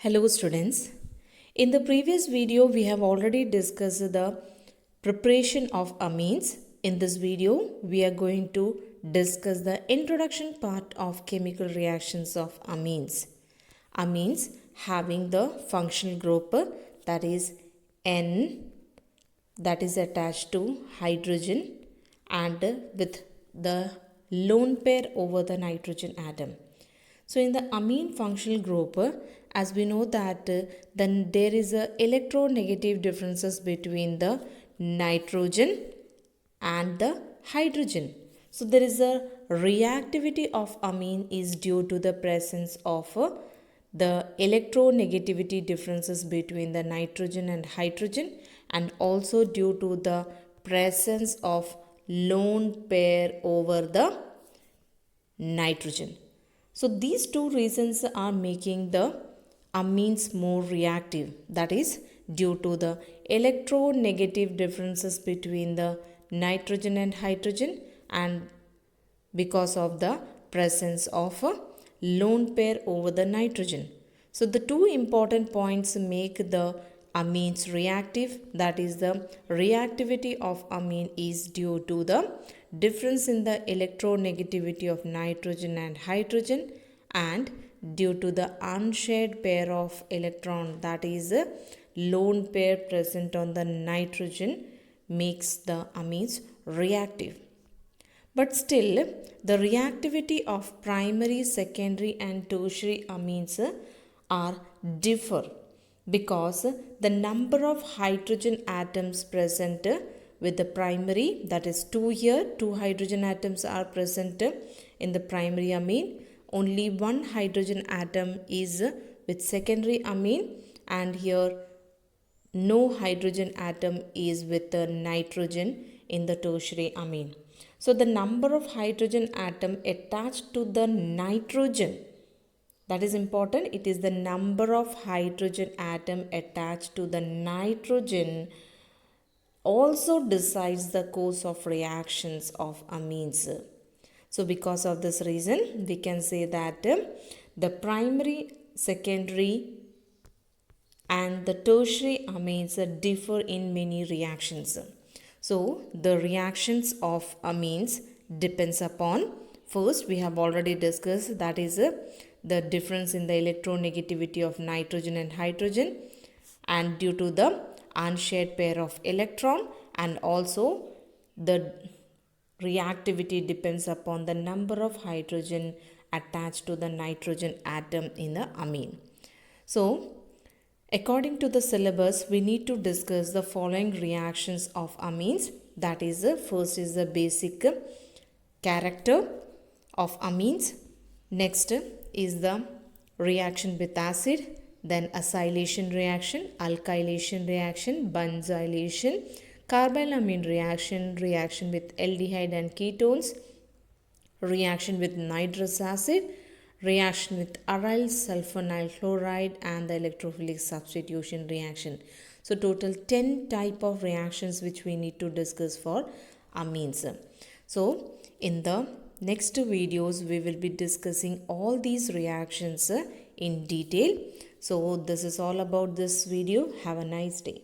Hello students. In the previous video we have already discussed the preparation of amines. In this video we are going to discuss the introduction part of chemical reactions of amines. Amines having the functional group that is N that is attached to hydrogen and with the lone pair over the nitrogen atom. So in the amine functional group, as we know that then there is a electronegative differences between the nitrogen and the hydrogen. So there is a reactivity of amine is due to the presence of the electronegativity differences between the nitrogen and hydrogen, and also due to the presence of lone pair over the nitrogen. So these two reasons are making the amines more reactive. That is due to the electronegative differences between the nitrogen and hydrogen, and because of the presence of a lone pair over the nitrogen. So the two important points make the amines reactive. That is, the reactivity of amine is due to the difference in the electronegativity of nitrogen and hydrogen, and due to the unshared pair of electron, that is a lone pair present on the nitrogen, makes the amines reactive. But still, the reactivity of primary, secondary and tertiary amines are differ, because the number of hydrogen atoms present with the primary, that is 2 here, 2 hydrogen atoms are present in the primary amine. Only 1 hydrogen atom is with secondary amine, and here no hydrogen atom is with the nitrogen in the tertiary amine. So the number of hydrogen atom attached to the nitrogen, that is important. It is the number of hydrogen atom attached to the nitrogen also decides the course of reactions of amines. So because of this reason, we can say that the primary, secondary and the tertiary amines differ in many reactions. So the reactions of amines depends upon, first we have already discussed, that is the difference in the electronegativity of nitrogen and hydrogen, and due to the unshared pair of electron, and also the reactivity depends upon the number of hydrogen attached to the nitrogen atom in the amine. So according to the syllabus, we need to discuss the following reactions of amines. That is, first is the basic character of amines. Next is the reaction with acid, then acylation reaction, alkylation reaction, benzylation, carbylamine reaction, reaction with aldehyde and ketones, reaction with nitrous acid, reaction with aryl sulfonyl chloride, and the electrophilic substitution reaction. So total 10 type of reactions which we need to discuss for amines. So in the next videos we will be discussing all these reactions in detail. So this is all about this video. Have a nice day.